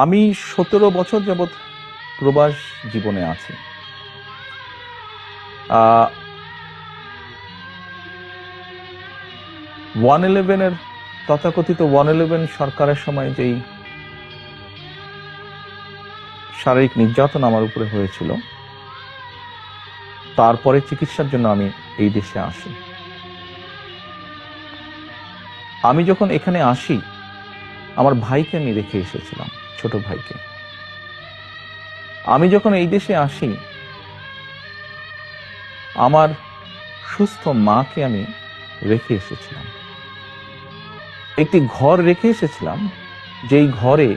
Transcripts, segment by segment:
আমি 17 বছর যাবৎ প্রবাস জীবনে আছি। 111 তথাকথিত 111 সরকারের সময় যেই শারীরিক নির্যাতন আমার উপরে হয়েছিল, তারপরে চিকিৎসার জন্য আমি এই দেশে আসি। আমি যখন এখানে আসি, আমার ভাইকে আমি রেখে এসেছিলাম, ছোট ভাইকে। আমি যখন এই দেশে আসি, আমার সুস্থ মাকে আমি রেখে এসেছিলাম। একটি ঘর রেখে এসেছিলাম, যেই ঘরে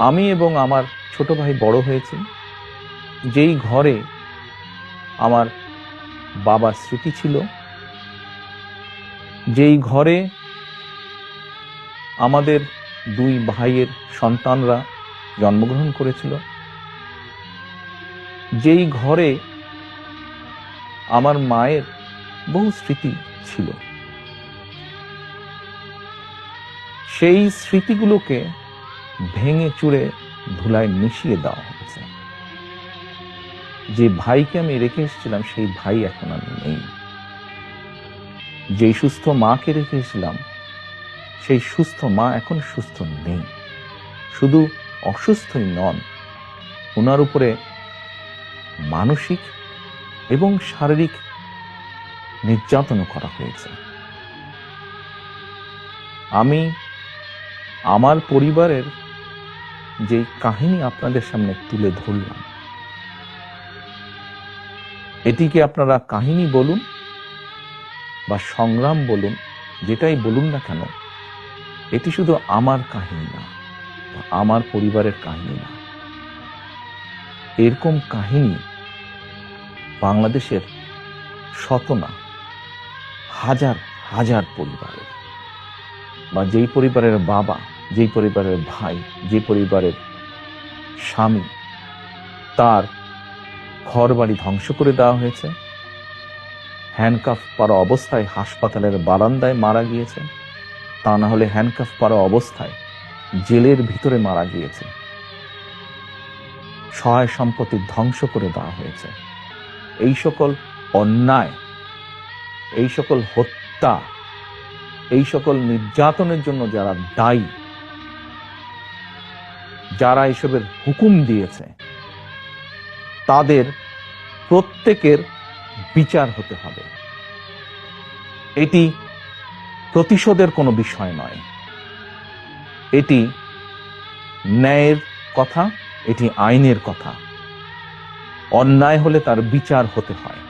আমি এবং আমার ছোট ভাই বড় হয়েছি, যেই ঘরে আমার বাবার স্মৃতি ছিল, যেই ঘরে আমাদের দুই ভাইয়ের সন্তানরা জন্মগ্রহণ করেছিল, যেই ঘরে আমার মায়ের বহু স্মৃতি ছিল, সেই স্মৃতিগুলোকে ভেঙে চুরে ধুলায় মিশিয়ে দেওয়া হয়েছে। যে ভাইকে আমি রেখে এসেছিলাম, সেই ভাই এখন আর নেই। যেই সুস্থ মাকে রেখে এসেছিলাম, সেই সুস্থ মা এখন সুস্থ নেই। শুধু অসুস্থই নন, ওনার উপরে মানসিক এবং শারীরিক নির্যাতনও করা হয়েছে। আমি আমার পরিবারের যে কাহিনী আপনাদের সামনে তুলে ধরলাম, এটিকে আপনারা কাহিনী বলুন বা সংগ্রাম বলুন, যেটাই বলুন না কেন, এটি শুধু আমার কাহিনী না, আমার পরিবারের কাহিনী না। এরকম কাহিনী বাংলাদেশের শত না, হাজার হাজার পরিবারের, বা যেই পরিবারের বাবা, যেই পরিবারের ভাই, যে পরিবারের স্বামী, তার ঘর বাড়ি ধ্বংস করে দেওয়া হয়েছে, হ্যান্ডকাফ পরা অবস্থায় হাসপাতালের বারান্দায় মারা গিয়েছে, তা না হলে হ্যান্ডকাফ পরা অবস্থায় জেলের ভিতরে মারা গিয়েছে, সহায় সম্পত্তি ধ্বংস করে দেওয়া হয়েছে। এই সকল অন্যায়, এই সকল হত্যা, এই সকল নির্যাতনের জন্য যারা দায়ী, যারা এসবের হুকুম দিয়েছে, তাদের প্রত্যেকের বিচার হতে হবে। এটি প্রতিশোধের কোনো বিষয় নয়, এটি ন্যায়ের কথা, এটি আইনের কথা। অন্যায় হলে তার বিচার হতে হয়।